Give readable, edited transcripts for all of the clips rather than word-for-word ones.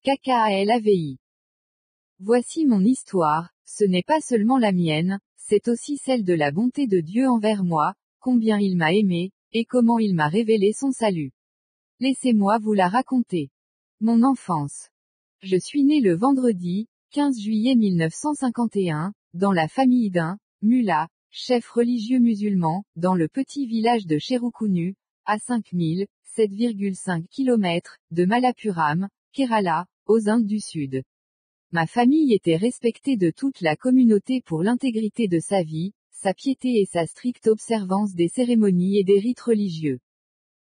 KKALAVI. Voici mon histoire, ce n'est pas seulement la mienne, c'est aussi celle de la bonté de Dieu envers moi, combien il m'a aimé, et comment il m'a révélé son salut. Laissez-moi vous la raconter. Mon enfance. Je suis né le vendredi, 15 juillet 1951, dans la famille d'un mullah, chef religieux musulman, dans le petit village de Cherukunu, à 7,5 km, de Malappuram, Kerala, aux Indes du Sud. Ma famille était respectée de toute la communauté pour l'intégrité de sa vie, sa piété et sa stricte observance des cérémonies et des rites religieux.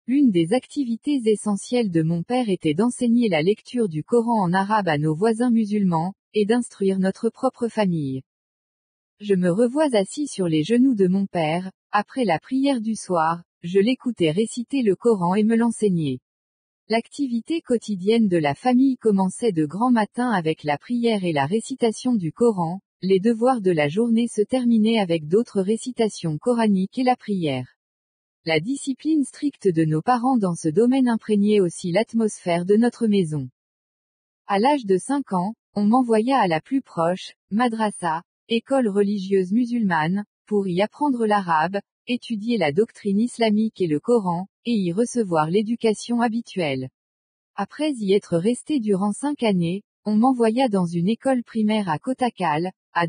L'une des activités essentielles de mon père était d'enseigner la lecture du Coran en arabe à nos voisins musulmans, et d'instruire notre propre famille. Je me revois assis sur les genoux de mon père, après la prière du soir, je l'écoutais réciter le Coran et me l'enseigner. L'activité quotidienne de la famille commençait de grand matin avec la prière et la récitation du Coran, les devoirs de la journée se terminaient avec d'autres récitations coraniques et la prière. La discipline stricte de nos parents dans ce domaine imprégnait aussi l'atmosphère de notre maison. À l'âge de 5 ans, on m'envoya à la plus proche, madrasa, école religieuse musulmane, pour y apprendre l'arabe, étudier la doctrine islamique et le Coran, et y recevoir l'éducation habituelle. Après y être resté durant 5 années, on m'envoya dans une école primaire à Kotakal, à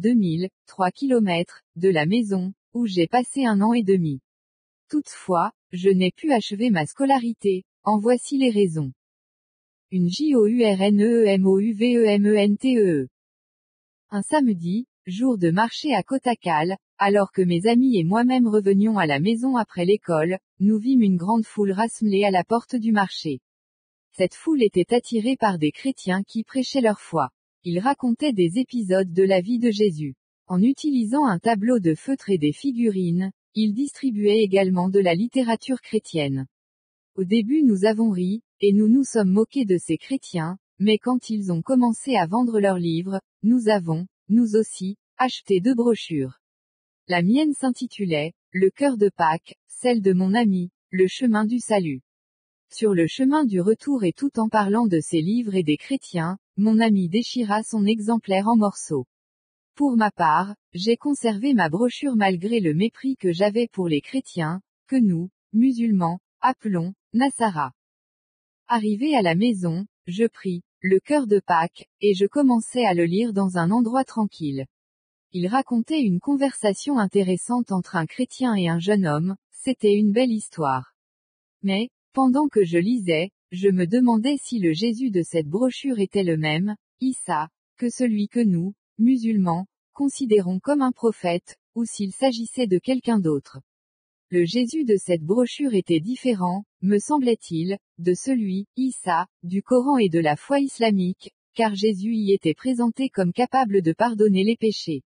3 km, de la maison, où j'ai passé 1 an et demi. Toutefois, je n'ai pu achever ma scolarité, en voici les raisons. Une JOURNEEMOUVEMENTEE. Un samedi, jour de marché à Kotakal, alors que mes amis et moi-même revenions à la maison après l'école, nous vîmes une grande foule rassemblée à la porte du marché. Cette foule était attirée par des chrétiens qui prêchaient leur foi. Ils racontaient des épisodes de la vie de Jésus. En utilisant un tableau de feutre et des figurines, ils distribuaient également de la littérature chrétienne. Au début nous avons ri, et nous nous sommes moqués de ces chrétiens, mais quand ils ont commencé à vendre leurs livres, nous avons, nous aussi, acheté 2 brochures. La mienne s'intitulait « Le cœur de Pâques », celle de mon ami, « Le chemin du salut ». Sur le chemin du retour et tout en parlant de ces livres et des chrétiens, mon ami déchira son exemplaire en morceaux. Pour ma part, j'ai conservé ma brochure malgré le mépris que j'avais pour les chrétiens, que nous, musulmans, appelons Nasara. Arrivé à la maison, je pris Le cœur de Pâques, et je commençai à le lire dans un endroit tranquille. Il racontait une conversation intéressante entre un chrétien et un jeune homme, c'était une belle histoire. Mais, pendant que je lisais, je me demandais si le Jésus de cette brochure était le même, Issa, que celui que nous, musulmans, considérons comme un prophète, ou s'il s'agissait de quelqu'un d'autre. Le Jésus de cette brochure était différent, me semblait-il, de celui, Issa, du Coran et de la foi islamique, car Jésus y était présenté comme capable de pardonner les péchés.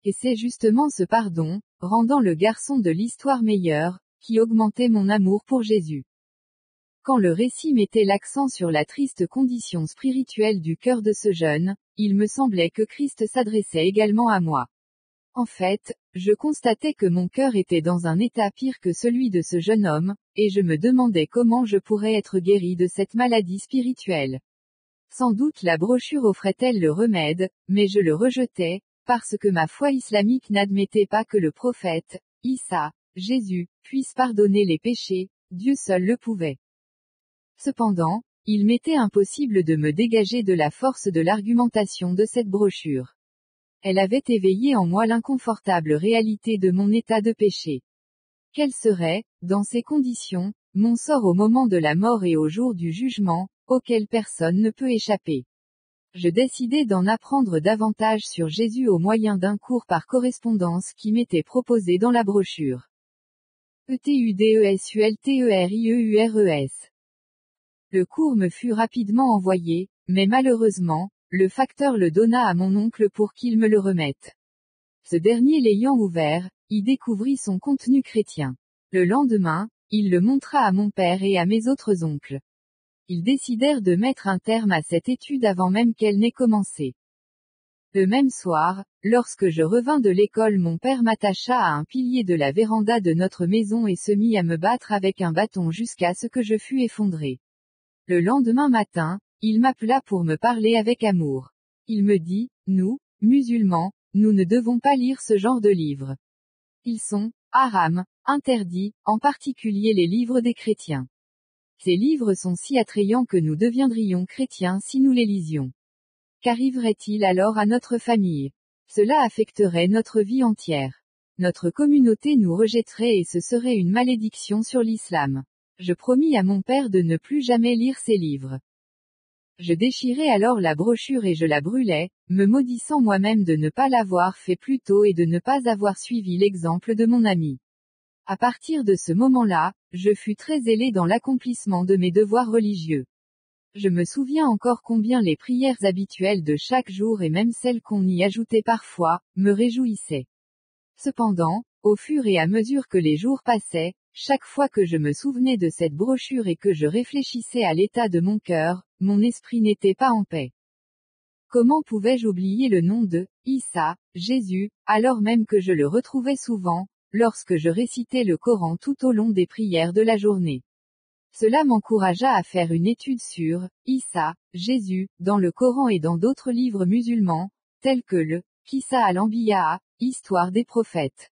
Et c'est justement ce pardon, rendant le garçon de l'histoire meilleur, qui augmentait mon amour pour Jésus. Quand le récit mettait l'accent sur la triste condition spirituelle du cœur de ce jeune, il me semblait que Christ s'adressait également à moi. En fait, je constatais que mon cœur était dans un état pire que celui de ce jeune homme, et je me demandais comment je pourrais être guéri de cette maladie spirituelle. Sans doute la brochure offrait-elle le remède, mais je le rejetais, parce que ma foi islamique n'admettait pas que le prophète, Issa, Jésus, puisse pardonner les péchés, Dieu seul le pouvait. Cependant, il m'était impossible de me dégager de la force de l'argumentation de cette brochure. Elle avait éveillé en moi l'inconfortable réalité de mon état de péché. Quel serait, dans ces conditions, mon sort au moment de la mort et au jour du jugement, auquel personne ne peut échapper. Je décidai d'en apprendre davantage sur Jésus au moyen d'un cours par correspondance qui m'était proposé dans la brochure. ETUDESULTERIEURES. Le cours me fut rapidement envoyé, mais malheureusement, le facteur le donna à mon oncle pour qu'il me le remette. Ce dernier l'ayant ouvert, y découvrit son contenu chrétien. Le lendemain, il le montra à mon père et à mes autres oncles. Ils décidèrent de mettre un terme à cette étude avant même qu'elle n'ait commencé. Le même soir, lorsque je revins de l'école, mon père m'attacha à un pilier de la véranda de notre maison et se mit à me battre avec un bâton jusqu'à ce que je fus effondré. Le lendemain matin, il m'appela pour me parler avec amour. Il me dit, nous, musulmans, nous ne devons pas lire ce genre de livres. Ils sont, haram, interdits, en particulier les livres des chrétiens. Ces livres sont si attrayants que nous deviendrions chrétiens si nous les lisions. Qu'arriverait-il alors à notre famille? Cela affecterait notre vie entière. Notre communauté nous rejetterait et ce serait une malédiction sur l'islam. Je promis à mon père de ne plus jamais lire ces livres. Je déchirai alors la brochure et je la brûlai, me maudissant moi-même de ne pas l'avoir fait plus tôt et de ne pas avoir suivi l'exemple de mon ami. À partir de ce moment-là, je fus très zélé dans l'accomplissement de mes devoirs religieux. Je me souviens encore combien les prières habituelles de chaque jour et même celles qu'on y ajoutait parfois, me réjouissaient. Cependant, au fur et à mesure que les jours passaient, chaque fois que je me souvenais de cette brochure et que je réfléchissais à l'état de mon cœur, mon esprit n'était pas en paix. Comment pouvais-je oublier le nom de Issa, Jésus, alors même que je le retrouvais souvent, lorsque je récitais le Coran tout au long des prières de la journée. Cela m'encouragea à faire une étude sur Issa, Jésus, dans le Coran et dans d'autres livres musulmans, tels que le Qissa al-Anbiya, Histoire des prophètes.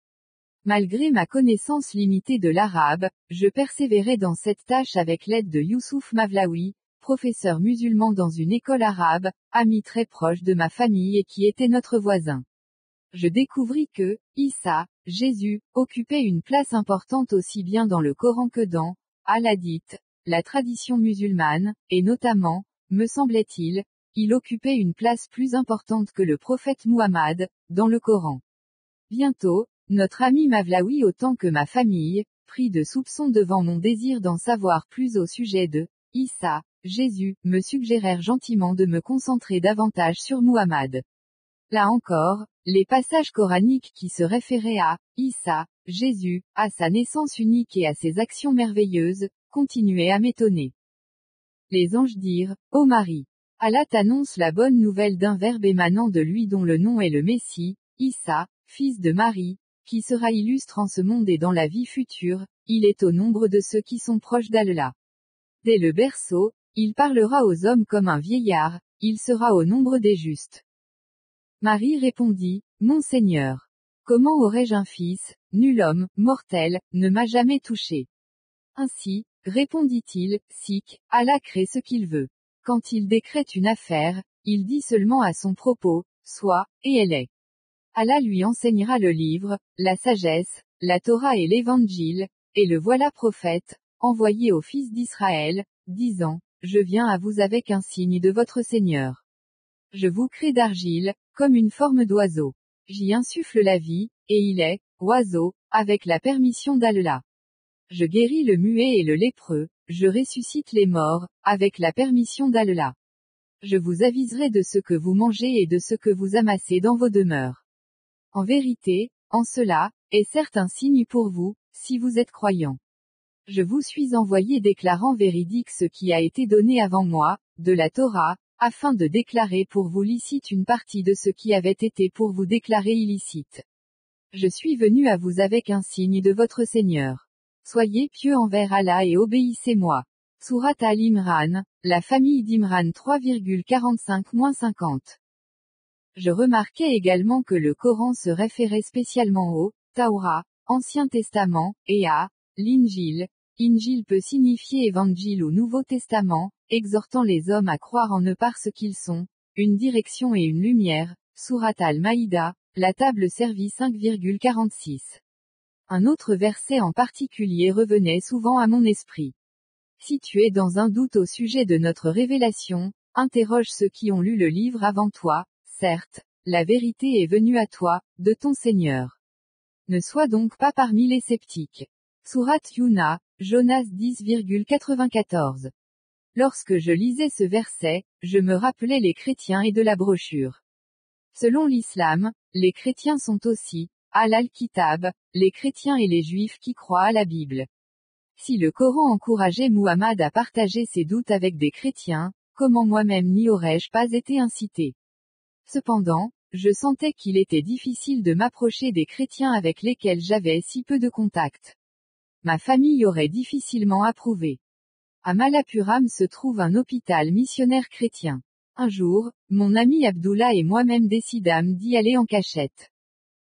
Malgré ma connaissance limitée de l'arabe, je persévérais dans cette tâche avec l'aide de Youssouf Mavlaoui, professeur musulman dans une école arabe, ami très proche de ma famille et qui était notre voisin. Je découvris que Issa, Jésus, occupait une place importante aussi bien dans le Coran que dans Al-Hadith, la tradition musulmane, et notamment, me semblait-il, il occupait une place plus importante que le prophète Muhammad, dans le Coran. Bientôt, notre ami Mavlaoui autant que ma famille, pris de soupçons devant mon désir d'en savoir plus au sujet de Issa, Jésus, me suggérèrent gentiment de me concentrer davantage sur Muhammad. Là encore, les passages coraniques qui se référaient à Issa, Jésus, à sa naissance unique et à ses actions merveilleuses, continuaient à m'étonner. Les anges dirent, ô Marie, Allah t'annonce la bonne nouvelle d'un verbe émanant de lui dont le nom est le Messie, Issa, fils de Marie, qui sera illustre en ce monde et dans la vie future, il est au nombre de ceux qui sont proches d'Allah. Dès le berceau, il parlera aux hommes comme un vieillard, il sera au nombre des justes. Marie répondit, Mon Seigneur. Comment aurais-je un fils, nul homme, mortel, ne m'a jamais touché. Ainsi, répondit-il, Sikh, Allah crée ce qu'il veut. Quand il décrète une affaire, il dit seulement à son propos, soit, et elle est. Allah lui enseignera le livre, la sagesse, la Torah et l'évangile, et le voilà prophète, envoyé aux fils d'Israël, disant, Je viens à vous avec un signe de votre Seigneur. Je vous crée d'argile, comme une forme d'oiseau. J'y insuffle la vie, et il est, oiseau, avec la permission d'Allah. Je guéris le muet et le lépreux, je ressuscite les morts, avec la permission d'Allah. Je vous aviserai de ce que vous mangez et de ce que vous amassez dans vos demeures. En vérité, en cela, est certes un signe pour vous, si vous êtes croyants. Je vous suis envoyé déclarant véridique ce qui a été donné avant moi, de la Torah, afin de déclarer pour vous licite une partie de ce qui avait été pour vous déclaré illicite. Je suis venu à vous avec un signe de votre Seigneur. Soyez pieux envers Allah et obéissez-moi. Surat Al-Imran, la famille d'Imran 3,45-50. Je remarquai également que le Coran se référait spécialement au Taura, Ancien Testament, et à l'Injil. Injil peut signifier Évangile ou Nouveau Testament, exhortant les hommes à croire en eux parce qu'ils sont une direction et une lumière. Surat Al-Maïda, la table servie 5,46. Un autre verset en particulier revenait souvent à mon esprit. Si tu es dans un doute au sujet de notre révélation, interroge ceux qui ont lu le livre avant toi. Certes, la vérité est venue à toi, de ton Seigneur. Ne sois donc pas parmi les sceptiques. Surat Yuna, Jonas 10,94. Lorsque je lisais ce verset, je me rappelais les chrétiens et de la brochure. Selon l'islam, les chrétiens sont aussi, al-Kitab, les chrétiens et les juifs qui croient à la Bible. Si le Coran encourageait Muhammad à partager ses doutes avec des chrétiens, comment moi-même n'y aurais-je pas été incité? Cependant, je sentais qu'il était difficile de m'approcher des chrétiens avec lesquels j'avais si peu de contact. Ma famille aurait difficilement approuvé. À Malapuram se trouve un hôpital missionnaire chrétien. Un jour, mon ami Abdullah et moi-même décidâmes d'y aller en cachette.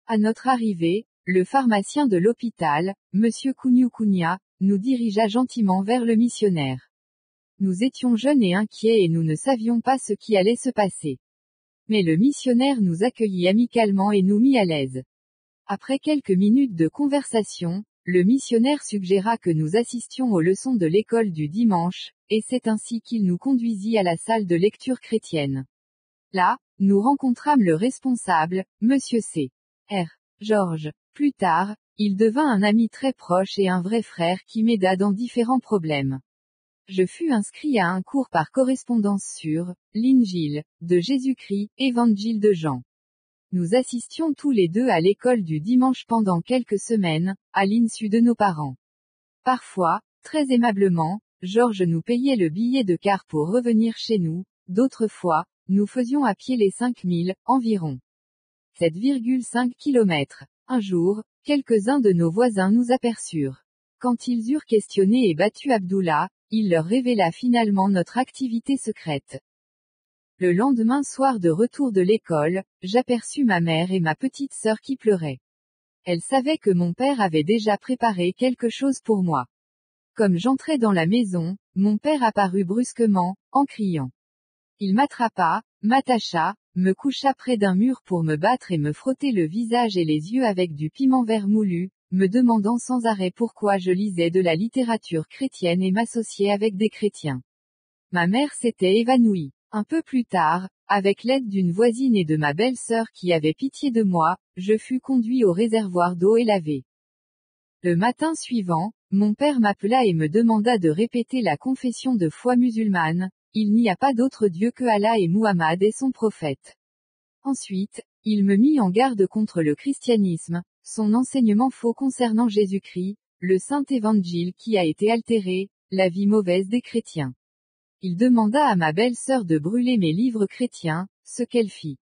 À notre arrivée, le pharmacien de l'hôpital, Monsieur Kounia, nous dirigea gentiment vers le missionnaire. Nous étions jeunes et inquiets et nous ne savions pas ce qui allait se passer. Mais le missionnaire nous accueillit amicalement et nous mit à l'aise. Après quelques minutes de conversation, le missionnaire suggéra que nous assistions aux leçons de l'école du dimanche, et c'est ainsi qu'il nous conduisit à la salle de lecture chrétienne. Là, nous rencontrâmes le responsable, Monsieur C. R. Georges. Plus tard, il devint un ami très proche et un vrai frère qui m'aida dans différents problèmes. Je fus inscrit à un cours par correspondance sur l'Injil de Jésus-Christ, Évangile de Jean. Nous assistions tous les deux à l'école du dimanche pendant quelques semaines, à l'insu de nos parents. Parfois, très aimablement, Georges nous payait le billet de car pour revenir chez nous, d'autres fois, nous faisions à pied les 5000, environ 7,5 km. Un jour, quelques-uns de nos voisins nous aperçurent. Quand ils eurent questionné et battu Abdullah, il leur révéla finalement notre activité secrète. Le lendemain soir de retour de l'école, j'aperçus ma mère et ma petite sœur qui pleuraient. Elles savaient que mon père avait déjà préparé quelque chose pour moi. Comme j'entrais dans la maison, mon père apparut brusquement, en criant. Il m'attrapa, m'attacha, me coucha près d'un mur pour me battre et me frotter le visage et les yeux avec du piment vert moulu, me demandant sans arrêt pourquoi je lisais de la littérature chrétienne et m'associais avec des chrétiens. Ma mère s'était évanouie. Un peu plus tard, avec l'aide d'une voisine et de ma belle-sœur qui avait pitié de moi, je fus conduit au réservoir d'eau et lavé. Le matin suivant, mon père m'appela et me demanda de répéter la confession de foi musulmane, il n'y a pas d'autre Dieu que Allah et Muhammad est son prophète. Ensuite, il me mit en garde contre le christianisme, son enseignement faux concernant Jésus-Christ, le saint évangile qui a été altéré, la vie mauvaise des chrétiens. Il demanda à ma belle-sœur de brûler mes livres chrétiens, ce qu'elle fit.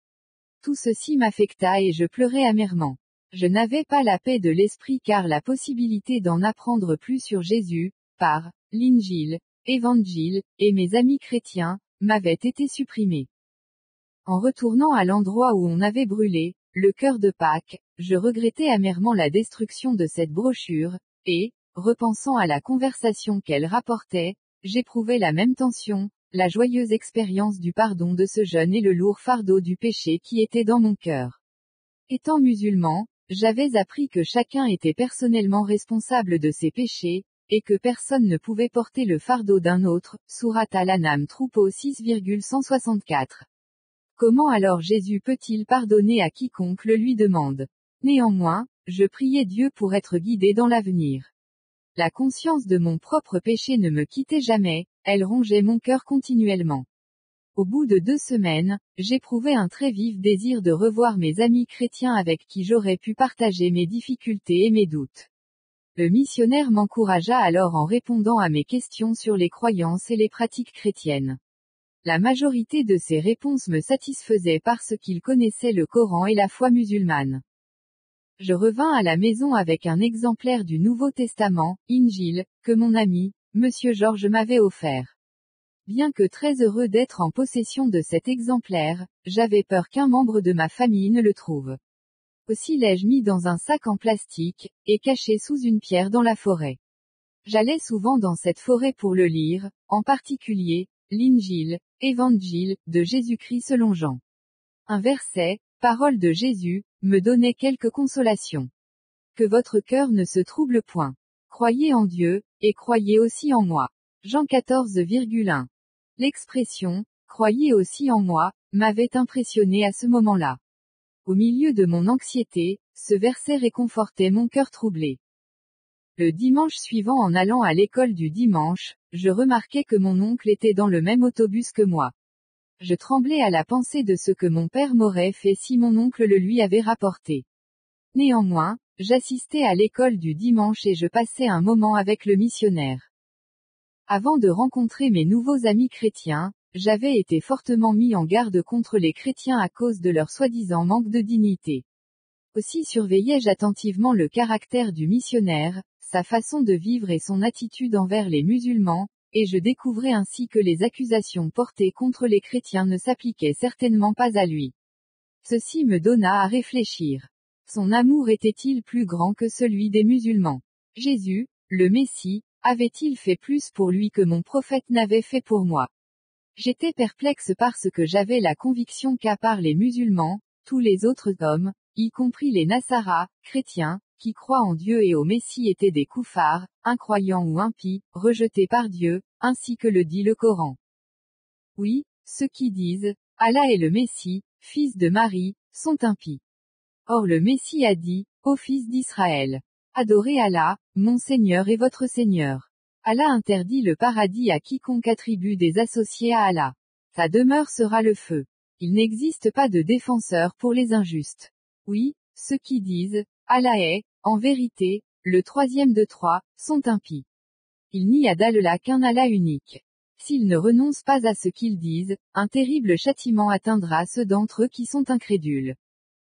Tout ceci m'affecta et je pleurais amèrement. Je n'avais pas la paix de l'esprit car la possibilité d'en apprendre plus sur Jésus, par l'Injil, Évangile, et mes amis chrétiens, m'avait été supprimée. En retournant à l'endroit où on avait brûlé, le cœur de Pâques, je regrettais amèrement la destruction de cette brochure, et, repensant à la conversation qu'elle rapportait, j'éprouvais la même tension, la joyeuse expérience du pardon de ce jeune et le lourd fardeau du péché qui était dans mon cœur. Étant musulman, j'avais appris que chacun était personnellement responsable de ses péchés, et que personne ne pouvait porter le fardeau d'un autre, Sourate Al-An'am troupeau 6,164. Comment alors Jésus peut-il pardonner à quiconque le lui demande? Néanmoins, je priais Dieu pour être guidé dans l'avenir. La conscience de mon propre péché ne me quittait jamais, elle rongeait mon cœur continuellement. Au bout de 2 semaines, j'éprouvais un très vif désir de revoir mes amis chrétiens avec qui j'aurais pu partager mes difficultés et mes doutes. Le missionnaire m'encouragea alors en répondant à mes questions sur les croyances et les pratiques chrétiennes. La majorité de ses réponses me satisfaisaient parce qu'il connaissait le Coran et la foi musulmane. Je revins à la maison avec un exemplaire du Nouveau Testament, Injil, que mon ami, Monsieur Georges m'avait offert. Bien que très heureux d'être en possession de cet exemplaire, j'avais peur qu'un membre de ma famille ne le trouve. Aussi l'ai-je mis dans un sac en plastique, et caché sous une pierre dans la forêt. J'allais souvent dans cette forêt pour le lire, en particulier, l'Injil, Évangile, de Jésus-Christ selon Jean. Un verset, parole de Jésus, me donnait quelque consolation. Que votre cœur ne se trouble point. Croyez en Dieu, et croyez aussi en moi. Jean 14,1. L'expression, croyez aussi en moi, m'avait impressionné à ce moment-là. Au milieu de mon anxiété, ce verset réconfortait mon cœur troublé. Le dimanche suivant en allant à l'école du dimanche, je remarquai que mon oncle était dans le même autobus que moi. Je tremblais à la pensée de ce que mon père m'aurait fait si mon oncle le lui avait rapporté. Néanmoins, j'assistais à l'école du dimanche et je passais un moment avec le missionnaire. Avant de rencontrer mes nouveaux amis chrétiens, j'avais été fortement mis en garde contre les chrétiens à cause de leur soi-disant manque de dignité. Aussi surveillais-je attentivement le caractère du missionnaire, sa façon de vivre et son attitude envers les musulmans, et je découvrais ainsi que les accusations portées contre les chrétiens ne s'appliquaient certainement pas à lui. Ceci me donna à réfléchir. Son amour était-il plus grand que celui des musulmans? Jésus, le Messie, avait-il fait plus pour lui que mon prophète n'avait fait pour moi? J'étais perplexe parce que j'avais la conviction qu'à part les musulmans, tous les autres hommes, y compris les Nassaras, chrétiens, qui croient en Dieu et au Messie étaient des koufars, incroyants ou impies, rejetés par Dieu, ainsi que le dit le Coran. Oui, ceux qui disent, Allah est le Messie, fils de Marie, sont impies. Or le Messie a dit, ô fils d'Israël, adorez Allah, mon Seigneur et votre Seigneur. Allah interdit le paradis à quiconque attribue des associés à Allah. Sa demeure sera le feu. Il n'existe pas de défenseur pour les injustes. Oui, ceux qui disent, Allah est, en vérité, le troisième de trois, sont impies. Il n'y a d'Allah qu'un Allah unique. S'ils ne renoncent pas à ce qu'ils disent, un terrible châtiment atteindra ceux d'entre eux qui sont incrédules.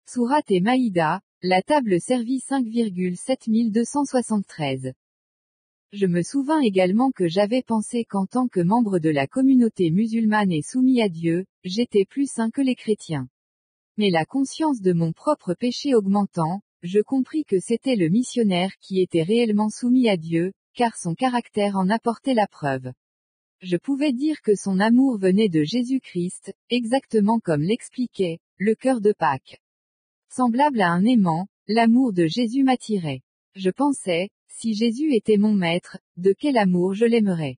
Sourate et Maïda, la table servie 5,7273. Je me souvins également que j'avais pensé qu'en tant que membre de la communauté musulmane et soumis à Dieu, j'étais plus saint que les chrétiens. Mais la conscience de mon propre péché augmentant, je compris que c'était le missionnaire qui était réellement soumis à Dieu, car son caractère en apportait la preuve. Je pouvais dire que son amour venait de Jésus-Christ, exactement comme l'expliquait le cœur de Pâques. Semblable à un aimant, l'amour de Jésus m'attirait. Je pensais, si Jésus était mon maître, de quel amour je l'aimerais.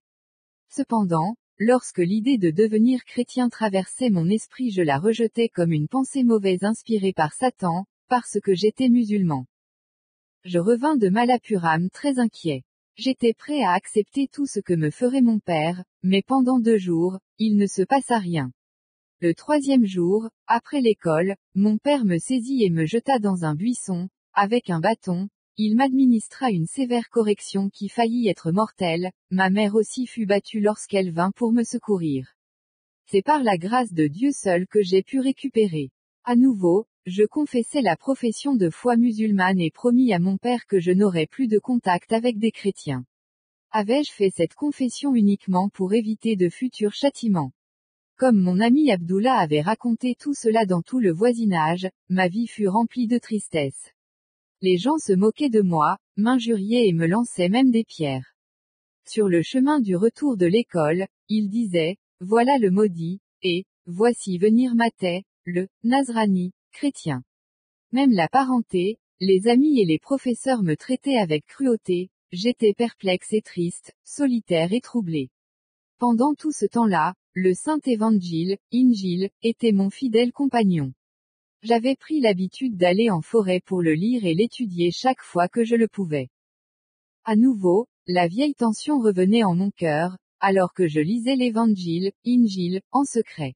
Cependant, lorsque l'idée de devenir chrétien traversait mon esprit, je la rejetais comme une pensée mauvaise inspirée par Satan, parce que j'étais musulman. Je revins de Malapuram très inquiet. J'étais prêt à accepter tout ce que me ferait mon père, mais pendant 2 jours, il ne se passa rien. Le 3e jour, après l'école, mon père me saisit et me jeta dans un buisson, avec un bâton. Il m'administra une sévère correction qui faillit être mortelle, ma mère aussi fut battue lorsqu'elle vint pour me secourir. C'est par la grâce de Dieu seul que j'ai pu récupérer. À nouveau, je confessai la profession de foi musulmane et promis à mon père que je n'aurais plus de contact avec des chrétiens. Avais-je fait cette confession uniquement pour éviter de futurs châtiments? Comme mon ami Abdullah avait raconté tout cela dans tout le voisinage, ma vie fut remplie de tristesse. Les gens se moquaient de moi, m'injuriaient et me lançaient même des pierres. Sur le chemin du retour de l'école, ils disaient, voilà le maudit, et, voici venir Matthieu, le Nazrani, chrétien. Même la parenté, les amis et les professeurs me traitaient avec cruauté, j'étais perplexe et triste, solitaire et troublé. Pendant tout ce temps-là, le Saint Évangile, Injil, était mon fidèle compagnon. J'avais pris l'habitude d'aller en forêt pour le lire et l'étudier chaque fois que je le pouvais. À nouveau, la vieille tension revenait en mon cœur, alors que je lisais l'Évangile, Injil, en secret.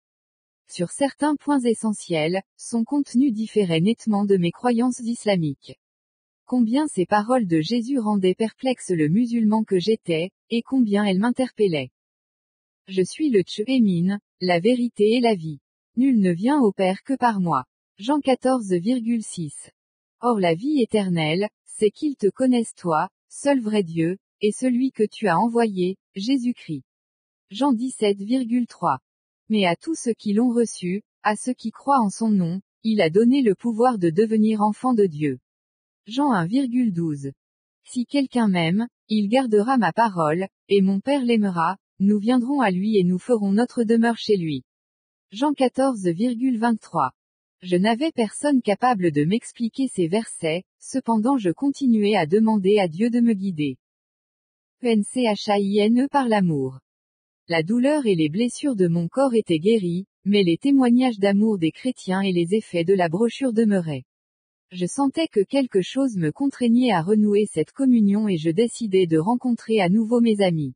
Sur certains points essentiels, son contenu différait nettement de mes croyances islamiques. Combien ces paroles de Jésus rendaient perplexe le musulman que j'étais, et combien elles m'interpellaient. Je suis le Tchemin, la vérité et la vie. Nul ne vient au Père que par moi. Jean 14,6. Or la vie éternelle, c'est qu'ils te connaissent toi, seul vrai Dieu, et celui que tu as envoyé, Jésus-Christ. Jean 17,3. Mais à tous ceux qui l'ont reçu, à ceux qui croient en son nom, il a donné le pouvoir de devenir enfants de Dieu. Jean 1,12. Si quelqu'un m'aime, il gardera ma parole, et mon Père l'aimera, nous viendrons à lui et nous ferons notre demeure chez lui. Jean 14,23. Je n'avais personne capable de m'expliquer ces versets, cependant je continuais à demander à Dieu de me guider. PNCHAINE par l'amour. La douleur et les blessures de mon corps étaient guéries, mais les témoignages d'amour des chrétiens et les effets de la brochure demeuraient. Je sentais que quelque chose me contraignait à renouer cette communion et je décidai de rencontrer à nouveau mes amis.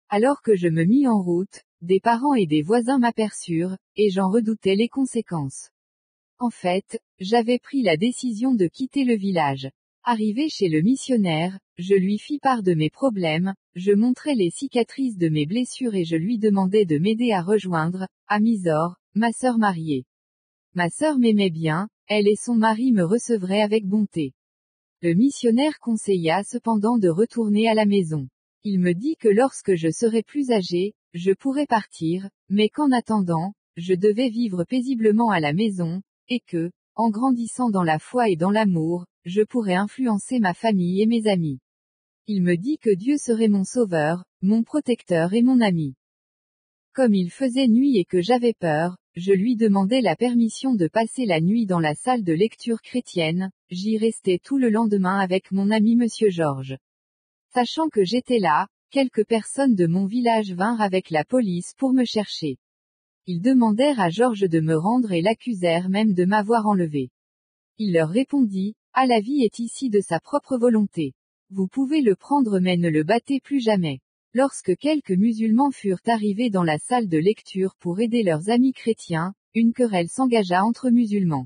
Alors que je me mis en route, des parents et des voisins m'aperçurent, et j'en redoutais les conséquences. En fait, j'avais pris la décision de quitter le village. Arrivé chez le missionnaire, je lui fis part de mes problèmes, je montrai les cicatrices de mes blessures et je lui demandai de m'aider à rejoindre, Amisor, ma sœur mariée. Ma sœur m'aimait bien, elle et son mari me recevraient avec bonté. Le missionnaire conseilla cependant de retourner à la maison. Il me dit que lorsque je serai plus âgé, je pourrai partir, mais qu'en attendant, je devais vivre paisiblement à la maison, et que, en grandissant dans la foi et dans l'amour, je pourrais influencer ma famille et mes amis. Il me dit que Dieu serait mon sauveur, mon protecteur et mon ami. Comme il faisait nuit et que j'avais peur, je lui demandai la permission de passer la nuit dans la salle de lecture chrétienne, j'y restai tout le lendemain avec mon ami monsieur Georges. Sachant que j'étais là, quelques personnes de mon village vinrent avec la police pour me chercher. Ils demandèrent à Georges de me rendre et l'accusèrent même de m'avoir enlevé. Il leur répondit, « Ah, la vie est ici de sa propre volonté. Vous pouvez le prendre mais ne le battez plus jamais. » Lorsque quelques musulmans furent arrivés dans la salle de lecture pour aider leurs amis chrétiens, une querelle s'engagea entre musulmans.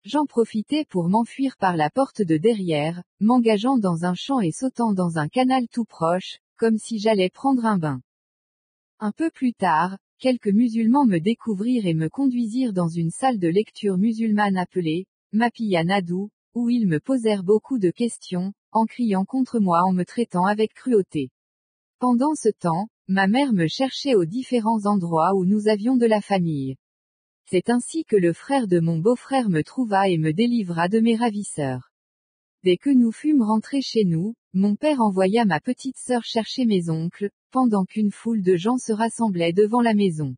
J'en profitai pour m'enfuir par la porte de derrière, m'engageant dans un champ et sautant dans un canal tout proche, comme si j'allais prendre un bain. Un peu plus tard, quelques musulmans me découvrirent et me conduisirent dans une salle de lecture musulmane appelée Mapiya Nadou, où ils me posèrent beaucoup de questions, en criant contre moi en me traitant avec cruauté. Pendant ce temps, ma mère me cherchait aux différents endroits où nous avions de la famille. C'est ainsi que le frère de mon beau-frère me trouva et me délivra de mes ravisseurs. Dès que nous fûmes rentrés chez nous, mon père envoya ma petite sœur chercher mes oncles, pendant qu'une foule de gens se rassemblait devant la maison.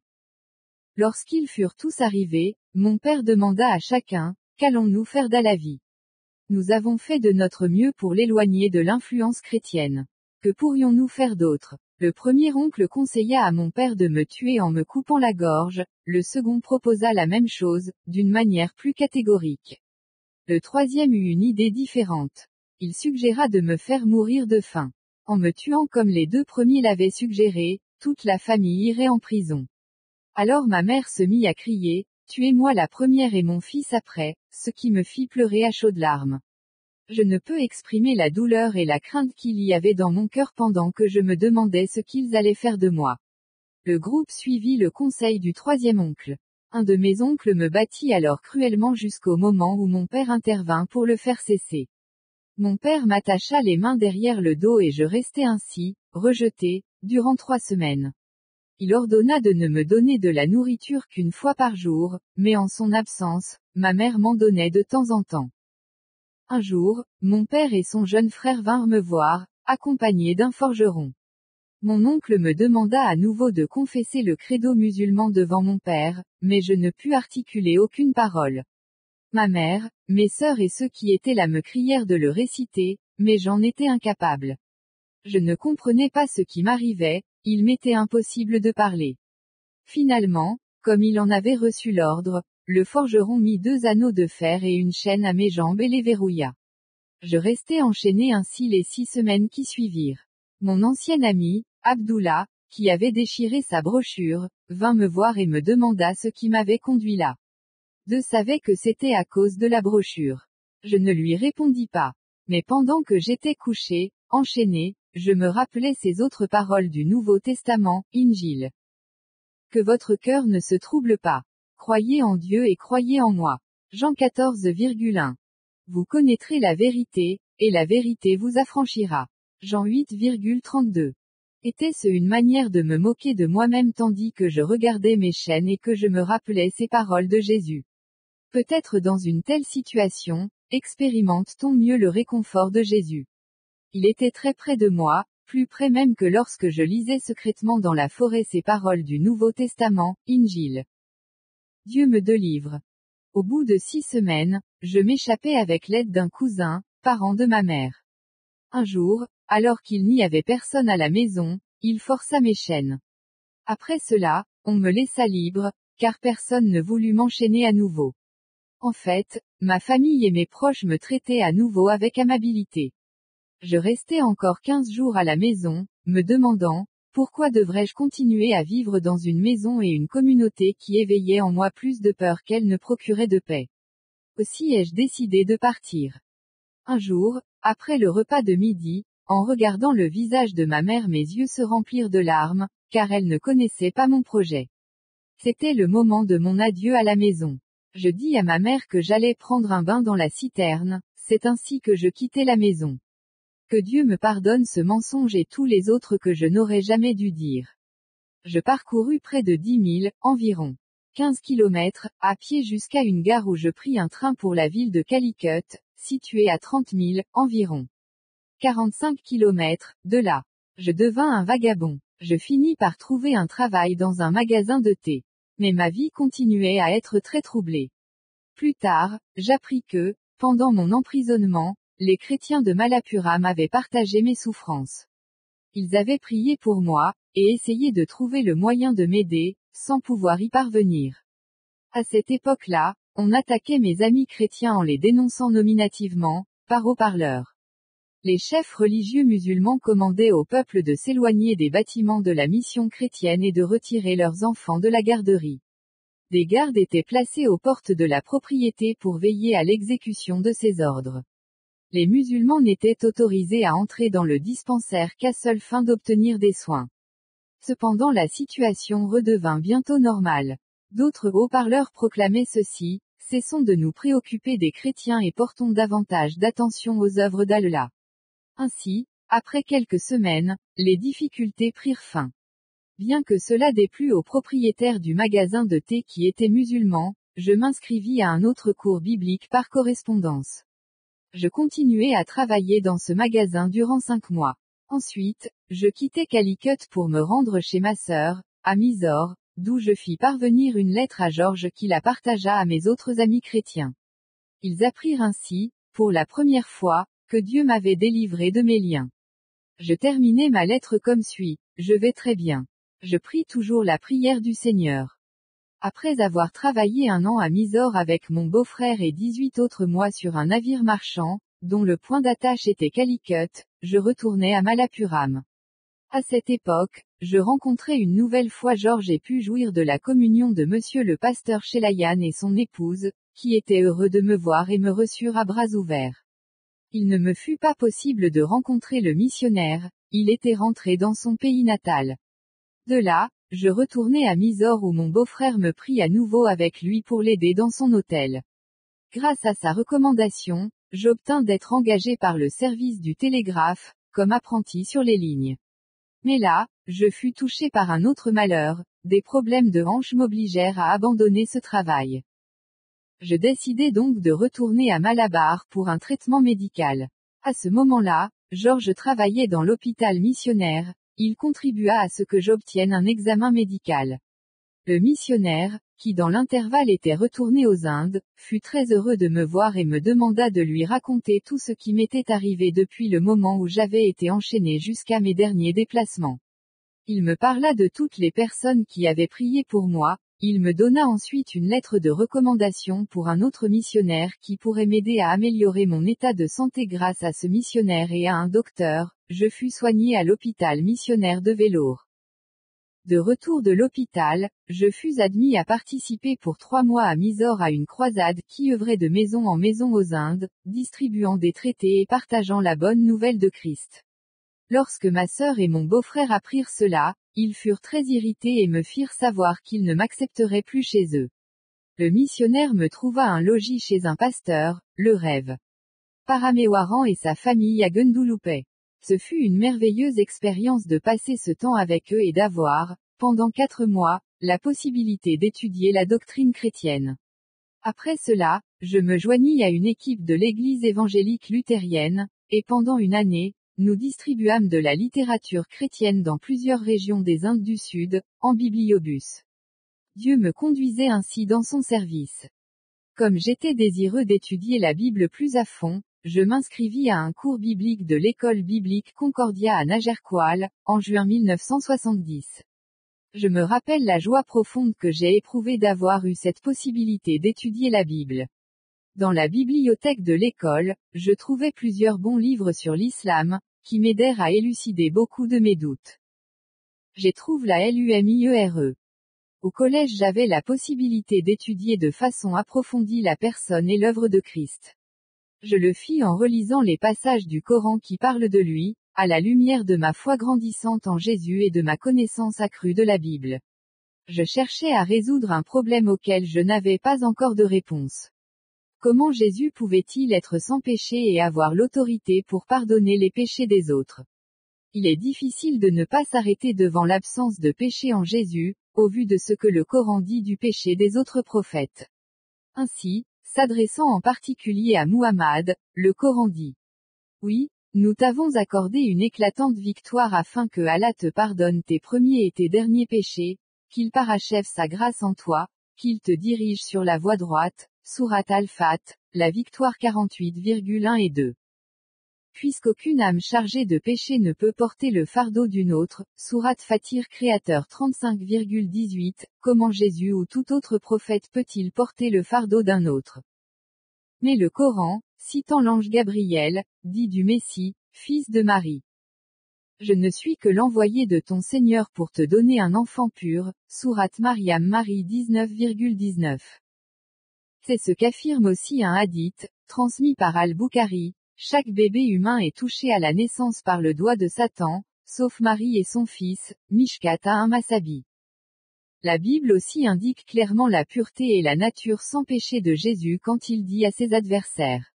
Lorsqu'ils furent tous arrivés, mon père demanda à chacun, « Qu'allons-nous faire d'Alavi ? Nous avons fait de notre mieux pour l'éloigner de l'influence chrétienne. Que pourrions-nous faire d'autre ? » Le premier oncle conseilla à mon père de me tuer en me coupant la gorge, le second proposa la même chose, d'une manière plus catégorique. Le troisième eut une idée différente. Il suggéra de me faire mourir de faim. En me tuant comme les deux premiers l'avaient suggéré, toute la famille irait en prison. Alors ma mère se mit à crier, « Tuez-moi la première et mon fils après », ce qui me fit pleurer à chaudes larmes. Je ne peux exprimer la douleur et la crainte qu'il y avait dans mon cœur pendant que je me demandais ce qu'ils allaient faire de moi. Le groupe suivit le conseil du troisième oncle. Un de mes oncles me battit alors cruellement jusqu'au moment où mon père intervint pour le faire cesser. Mon père m'attacha les mains derrière le dos et je restai ainsi, rejeté, durant 3 semaines. Il ordonna de ne me donner de la nourriture qu'une fois par jour, mais en son absence, ma mère m'en donnait de temps en temps. Un jour, mon père et son jeune frère vinrent me voir, accompagnés d'un forgeron. Mon oncle me demanda à nouveau de confesser le credo musulman devant mon père, mais je ne pus articuler aucune parole. Ma mère, mes sœurs et ceux qui étaient là me crièrent de le réciter, mais j'en étais incapable. Je ne comprenais pas ce qui m'arrivait, il m'était impossible de parler. Finalement, comme il en avait reçu l'ordre, le forgeron mit 2 anneaux de fer et une chaîne à mes jambes et les verrouilla. Je restai enchaîné ainsi les 6 semaines qui suivirent. Mon ancien ami, Abdullah, qui avait déchiré sa brochure, vint me voir et me demanda ce qui m'avait conduit là. Je savais que c'était à cause de la brochure. Je ne lui répondis pas. Mais pendant que j'étais couché, enchaîné, je me rappelais ces autres paroles du Nouveau Testament, Injil. Que votre cœur ne se trouble pas. Croyez en Dieu et croyez en moi. Jean 14,1. Vous connaîtrez la vérité, et la vérité vous affranchira. Jean 8,32. Était-ce une manière de me moquer de moi-même tandis que je regardais mes chaînes et que je me rappelais ces paroles de Jésus? Peut-être dans une telle situation, expérimente-t-on mieux le réconfort de Jésus. Il était très près de moi, plus près même que lorsque je lisais secrètement dans la forêt ces paroles du Nouveau Testament, Injil. Dieu me délivre. Au bout de 6 semaines, je m'échappais avec l'aide d'un cousin, parent de ma mère. Un jour, alors qu'il n'y avait personne à la maison, il força mes chaînes. Après cela, on me laissa libre, car personne ne voulut m'enchaîner à nouveau. En fait, ma famille et mes proches me traitaient à nouveau avec amabilité. Je restai encore 15 jours à la maison, me demandant, pourquoi devrais-je continuer à vivre dans une maison et une communauté qui éveillait en moi plus de peur qu'elle ne procurait de paix. Aussi ai-je décidé de partir. Un jour, après le repas de midi, en regardant le visage de ma mère mes yeux se remplirent de larmes, car elle ne connaissait pas mon projet. C'était le moment de mon adieu à la maison. Je dis à ma mère que j'allais prendre un bain dans la citerne, c'est ainsi que je quittai la maison. Que Dieu me pardonne ce mensonge et tous les autres que je n'aurais jamais dû dire. Je parcourus près de 10 000, environ 15 kilomètres, à pied jusqu'à une gare où je pris un train pour la ville de Calicut, située à 30 000, environ 45 kilomètres, de là. Je devins un vagabond. Je finis par trouver un travail dans un magasin de thé. Mais ma vie continuait à être très troublée. Plus tard, j'appris que, pendant mon emprisonnement, les chrétiens de Malappuram avaient partagé mes souffrances. Ils avaient prié pour moi, et essayé de trouver le moyen de m'aider, sans pouvoir y parvenir. À cette époque-là, on attaquait mes amis chrétiens en les dénonçant nominativement, par haut-parleur. Les chefs religieux musulmans commandaient au peuple de s'éloigner des bâtiments de la mission chrétienne et de retirer leurs enfants de la garderie. Des gardes étaient placés aux portes de la propriété pour veiller à l'exécution de ces ordres. Les musulmans n'étaient autorisés à entrer dans le dispensaire qu'à seule fin d'obtenir des soins. Cependant la situation redevint bientôt normale. D'autres haut-parleurs proclamaient ceci: cessons de nous préoccuper des chrétiens et portons davantage d'attention aux œuvres d'Allah. Ainsi, après quelques semaines, les difficultés prirent fin. Bien que cela déplut au propriétaire du magasin de thé qui était musulman, je m'inscrivis à un autre cours biblique par correspondance. Je continuai à travailler dans ce magasin durant 5 mois. Ensuite, je quittai Calicut pour me rendre chez ma sœur, à Mysore, d'où je fis parvenir une lettre à Georges qui la partagea à mes autres amis chrétiens. Ils apprirent ainsi, pour la première fois, que Dieu m'avait délivré de mes liens. Je terminai ma lettre comme suit: je vais très bien. Je prie toujours la prière du Seigneur. Après avoir travaillé 1 an à Mysore avec mon beau-frère et 18 autres mois sur un navire marchand, dont le point d'attache était Calicut, je retournai à Malappuram. À cette époque, je rencontrai une nouvelle fois Georges et pus jouir de la communion de monsieur le pasteur Chelayan et son épouse, qui étaient heureux de me voir et me reçurent à bras ouverts. Il ne me fut pas possible de rencontrer le missionnaire, il était rentré dans son pays natal. De là, je retournai à Mysore où mon beau-frère me prit à nouveau avec lui pour l'aider dans son hôtel. Grâce à sa recommandation, j'obtins d'être engagé par le service du télégraphe, comme apprenti sur les lignes. Mais là, je fus touché par un autre malheur, des problèmes de hanche m'obligèrent à abandonner ce travail. Je décidai donc de retourner à Malabar pour un traitement médical. À ce moment-là, Georges travaillait dans l'hôpital missionnaire, il contribua à ce que j'obtienne un examen médical. Le missionnaire, qui dans l'intervalle était retourné aux Indes, fut très heureux de me voir et me demanda de lui raconter tout ce qui m'était arrivé depuis le moment où j'avais été enchaîné jusqu'à mes derniers déplacements. Il me parla de toutes les personnes qui avaient prié pour moi, il me donna ensuite une lettre de recommandation pour un autre missionnaire qui pourrait m'aider à améliorer mon état de santé grâce à ce missionnaire et à un docteur. Je fus soigné à l'hôpital missionnaire de Vellore. De retour de l'hôpital, je fus admis à participer pour 3 mois à Mysore à une croisade qui œuvrait de maison en maison aux Indes, distribuant des traités et partageant la bonne nouvelle de Christ. Lorsque ma sœur et mon beau-frère apprirent cela, ils furent très irrités et me firent savoir qu'ils ne m'accepteraient plus chez eux. Le missionnaire me trouva un logis chez un pasteur, le Rêve Paramewaran et sa famille à Gundulupet. Ce fut une merveilleuse expérience de passer ce temps avec eux et d'avoir, pendant 4 mois, la possibilité d'étudier la doctrine chrétienne. Après cela, je me joignis à une équipe de l'église évangélique luthérienne, et pendant une année, nous distribuâmes de la littérature chrétienne dans plusieurs régions des Indes du Sud, en bibliobus. Dieu me conduisait ainsi dans son service. Comme j'étais désireux d'étudier la Bible plus à fond, je m'inscrivis à un cours biblique de l'école biblique Concordia à Nagercoil, en juin 1970. Je me rappelle la joie profonde que j'ai éprouvée d'avoir eu cette possibilité d'étudier la Bible. Dans la bibliothèque de l'école, je trouvais plusieurs bons livres sur l'islam, qui m'aidèrent à élucider beaucoup de mes doutes. J'ai trouvé la LUMIERE. Au collège j'avais la possibilité d'étudier de façon approfondie la personne et l'œuvre de Christ. Je le fis en relisant les passages du Coran qui parlent de lui, à la lumière de ma foi grandissante en Jésus et de ma connaissance accrue de la Bible. Je cherchais à résoudre un problème auquel je n'avais pas encore de réponse. Comment Jésus pouvait-il être sans péché et avoir l'autorité pour pardonner les péchés des autres? Il est difficile de ne pas s'arrêter devant l'absence de péché en Jésus, au vu de ce que le Coran dit du péché des autres prophètes. Ainsi, s'adressant en particulier à Muhammad, le Coran dit: Oui, nous t'avons accordé une éclatante victoire afin que Allah te pardonne tes premiers et tes derniers péchés, qu'il parachève sa grâce en toi, qu'il te dirige sur la voie droite. Sourate Al-Fat, la victoire 48,1 et 2. Puisqu'aucune âme chargée de péché ne peut porter le fardeau d'une autre, Sourate Fatir Créateur 35,18, comment Jésus ou tout autre prophète peut-il porter le fardeau d'un autre? Mais le Coran, citant l'ange Gabriel, dit du Messie, fils de Marie: Je ne suis que l'envoyé de ton Seigneur pour te donner un enfant pur, Sourate Maryam Marie 19,19. C'est ce qu'affirme aussi un hadith, transmis par Al-Bukhari: chaque bébé humain est touché à la naissance par le doigt de Satan, sauf Marie et son fils, Mishkat Masabi. La Bible aussi indique clairement la pureté et la nature sans péché de Jésus quand il dit à ses adversaires: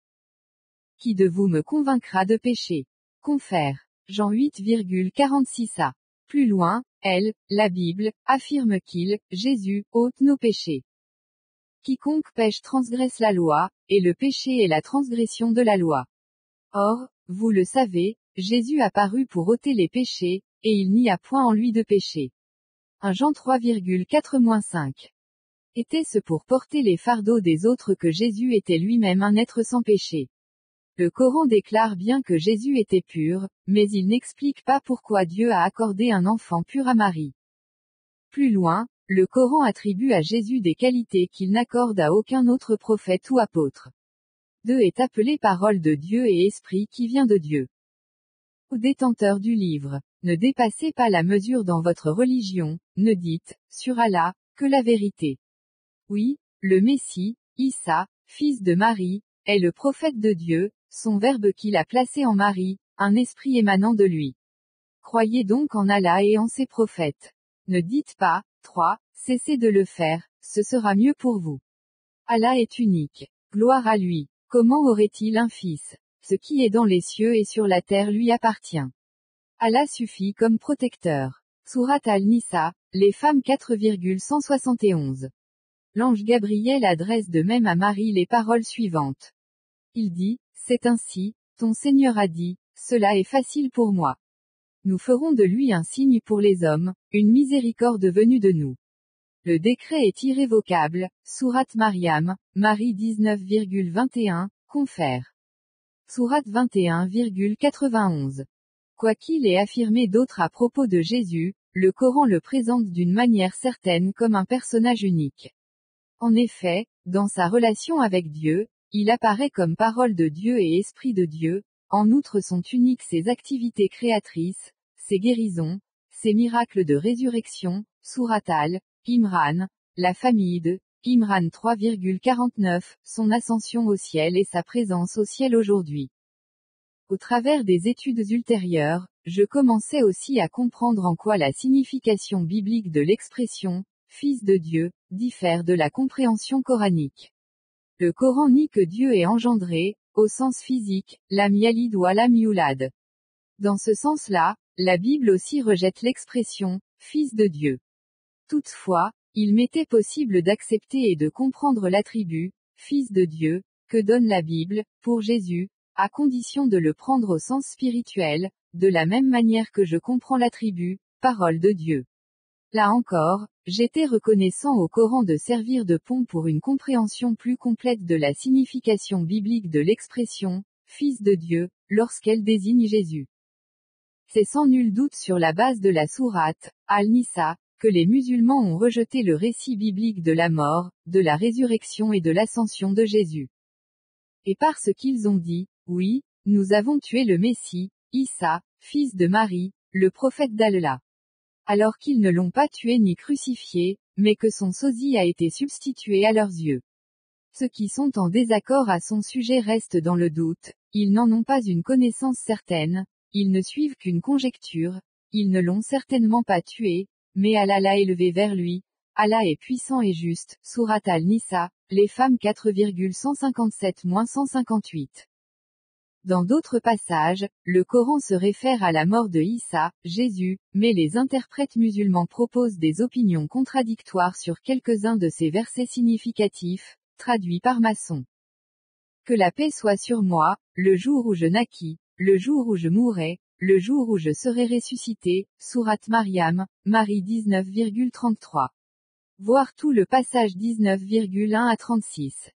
Qui de vous me convaincra de péché? Confère. Jean 8,46a. Plus loin, la Bible, affirme qu'il, Jésus, ôte nos péchés. Quiconque pêche transgresse la loi, et le péché est la transgression de la loi. Or, vous le savez, Jésus apparut pour ôter les péchés, et il n'y a point en lui de péché. 1 Jean 3,4-5. Était-ce pour porter les fardeaux des autres que Jésus était lui-même un être sans péché? Le Coran déclare bien que Jésus était pur, mais il n'explique pas pourquoi Dieu a accordé un enfant pur à Marie. Plus loin, le Coran attribue à Jésus des qualités qu'il n'accorde à aucun autre prophète ou apôtre. 2 est appelé parole de Dieu et esprit qui vient de Dieu. Ô détenteurs du livre, ne dépassez pas la mesure dans votre religion, ne dites, sur Allah, que la vérité. Oui, le Messie, Issa, fils de Marie, est le prophète de Dieu, son verbe qu'il a placé en Marie, un esprit émanant de lui. Croyez donc en Allah et en ses prophètes. Ne dites pas, 3, cessez de le faire, ce sera mieux pour vous. Allah est unique. Gloire à lui. Comment aurait-il un fils? Ce qui est dans les cieux et sur la terre lui appartient. Allah suffit comme protecteur. Sourate Al-Nisa, les femmes 4,171. L'ange Gabriel adresse de même à Marie les paroles suivantes. Il dit: C'est ainsi, ton Seigneur a dit, cela est facile pour moi. Nous ferons de lui un signe pour les hommes, une miséricorde venue de nous. Le décret est irrévocable, Sourate Maryam, Marie 19,21, confère. Sourate 21,91. Quoi qu'il ait affirmé d'autre à propos de Jésus, le Coran le présente d'une manière certaine comme un personnage unique. En effet, dans sa relation avec Dieu, il apparaît comme parole de Dieu et esprit de Dieu. En outre sont uniques ses activités créatrices, ses guérisons, ses miracles de résurrection, Sourate Al-Imran, la famille de Imran 3,49, son ascension au ciel et sa présence au ciel aujourd'hui. Au travers des études ultérieures, je commençais aussi à comprendre en quoi la signification biblique de l'expression « Fils de Dieu » diffère de la compréhension coranique. Le Coran nie que Dieu est engendré, au sens physique, lam yalid wa lam yulad. Dans ce sens-là, la Bible aussi rejette l'expression « Fils de Dieu ». Toutefois, il m'était possible d'accepter et de comprendre l'attribut « Fils de Dieu » que donne la Bible, pour Jésus, à condition de le prendre au sens spirituel, de la même manière que je comprends l'attribut « Parole de Dieu ». Là encore, j'étais reconnaissant au Coran de servir de pont pour une compréhension plus complète de la signification biblique de l'expression « Fils de Dieu » lorsqu'elle désigne Jésus. C'est sans nul doute sur la base de la sourate Al-Nisa que les musulmans ont rejeté le récit biblique de la mort, de la résurrection et de l'ascension de Jésus. Et parce qu'ils ont dit, oui, nous avons tué le Messie, Issa, fils de Marie, le prophète d'Allah. Alors qu'ils ne l'ont pas tué ni crucifié, mais que son sosie a été substitué à leurs yeux. Ceux qui sont en désaccord à son sujet restent dans le doute, ils n'en ont pas une connaissance certaine, ils ne suivent qu'une conjecture, ils ne l'ont certainement pas tué, mais Allah l'a élevé vers lui. Allah est puissant et juste, Sourate Al-Nisa, les femmes 4,157-158. Dans d'autres passages, le Coran se réfère à la mort de Isa, Jésus, mais les interprètes musulmans proposent des opinions contradictoires sur quelques-uns de ces versets significatifs, traduits par Masson. Que la paix soit sur moi, le jour où je naquis, le jour où je mourrai, le jour où je serai ressuscité, Sourate Maryam, Marie 19,33. Voir tout le passage 19,1 à 36.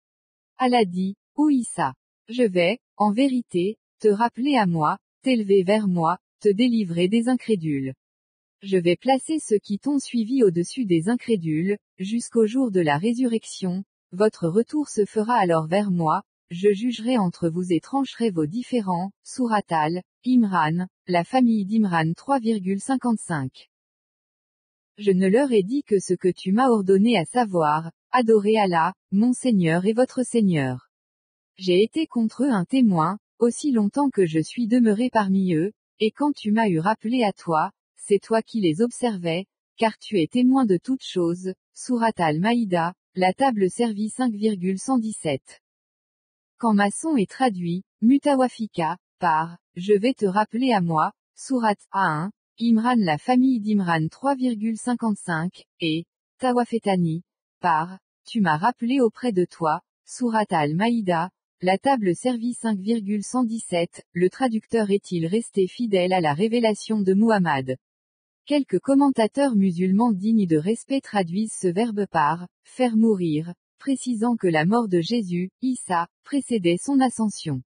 Allah dit, ô Isa, je vais, en vérité, te rappeler à moi, t'élever vers moi, te délivrer des incrédules. Je vais placer ceux qui t'ont suivi au-dessus des incrédules, jusqu'au jour de la résurrection, votre retour se fera alors vers moi, je jugerai entre vous et trancherai vos différends, Sourate Al-Imran, la famille d'Imran 3,55. Je ne leur ai dit que ce que tu m'as ordonné à savoir, adorer Allah, mon Seigneur et votre Seigneur. J'ai été contre eux un témoin, aussi longtemps que je suis demeuré parmi eux, et quand tu m'as eu rappelé à toi, c'est toi qui les observais, car tu es témoin de toutes choses, Sourate Al-Maïda, la table servie 5,117. Quand Masson est traduit, Mutawafika, par, je vais te rappeler à moi, Sourate A1, Imran la famille d'Imran 3,55, et, Tawafetani, par, tu m'as rappelé auprès de toi, Sourate Al-Maïda, la table servie 5,117, le traducteur est-il resté fidèle à la révélation de Muhammad? Quelques commentateurs musulmans dignes de respect traduisent ce verbe par, faire mourir, précisant que la mort de Jésus, Isa, précédait son ascension.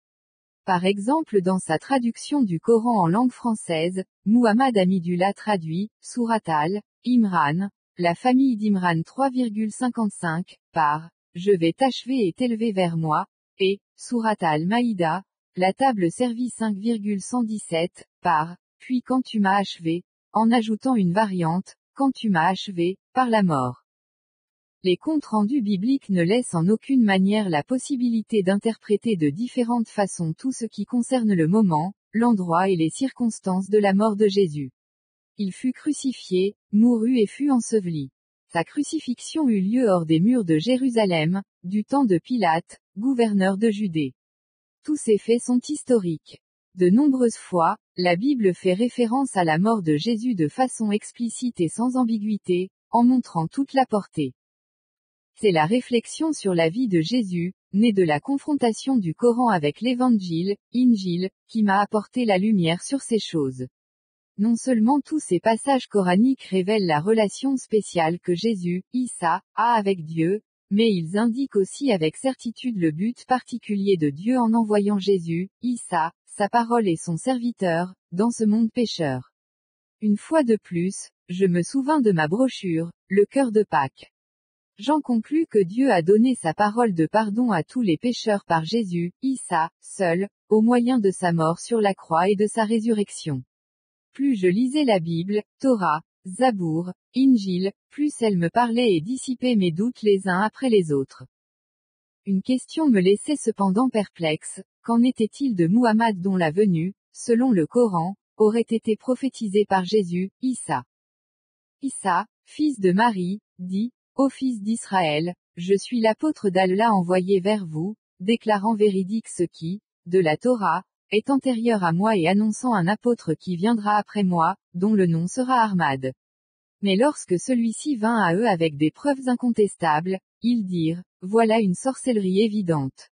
Par exemple dans sa traduction du Coran en langue française, Muhammad Hamidullah traduit, Sourate Al-Imran, la famille d'Imran 3,55, par, je vais t'achever et t'élever vers moi, et, Sourate Al-Maïda, la table servie 5,117, par, puis quand tu m'as achevé, en ajoutant une variante, quand tu m'as achevé, par la mort. Les comptes rendus bibliques ne laissent en aucune manière la possibilité d'interpréter de différentes façons tout ce qui concerne le moment, l'endroit et les circonstances de la mort de Jésus. Il fut crucifié, mourut et fut enseveli. Sa crucifixion eut lieu hors des murs de Jérusalem, du temps de Pilate, gouverneur de Judée. Tous ces faits sont historiques. De nombreuses fois, la Bible fait référence à la mort de Jésus de façon explicite et sans ambiguïté, en montrant toute la portée. C'est la réflexion sur la vie de Jésus, née de la confrontation du Coran avec l'Évangile, Injil, qui m'a apporté la lumière sur ces choses. Non seulement tous ces passages coraniques révèlent la relation spéciale que Jésus, Isa, a avec Dieu, mais ils indiquent aussi avec certitude le but particulier de Dieu en envoyant Jésus, Isa, sa parole et son serviteur, dans ce monde pécheur. Une fois de plus, je me souvins de ma brochure, Le cœur de Pâques. J'en conclus que Dieu a donné sa parole de pardon à tous les pécheurs par Jésus, Isa, seul, au moyen de sa mort sur la croix et de sa résurrection. Plus je lisais la Bible, Torah, Zabour, Injil, plus elle me parlait et dissipait mes doutes les uns après les autres. Une question me laissait cependant perplexe, qu'en était-il de Muhammad dont la venue, selon le Coran, aurait été prophétisée par Jésus, Isa. Isa, fils de Marie, dit, ô fils d'Israël, je suis l'apôtre d'Allah envoyé vers vous, déclarant véridique ce qui, de la Torah, est antérieur à moi et annonçant un apôtre qui viendra après moi, dont le nom sera Ahmad. Mais lorsque celui-ci vint à eux avec des preuves incontestables, ils dirent, voilà une sorcellerie évidente.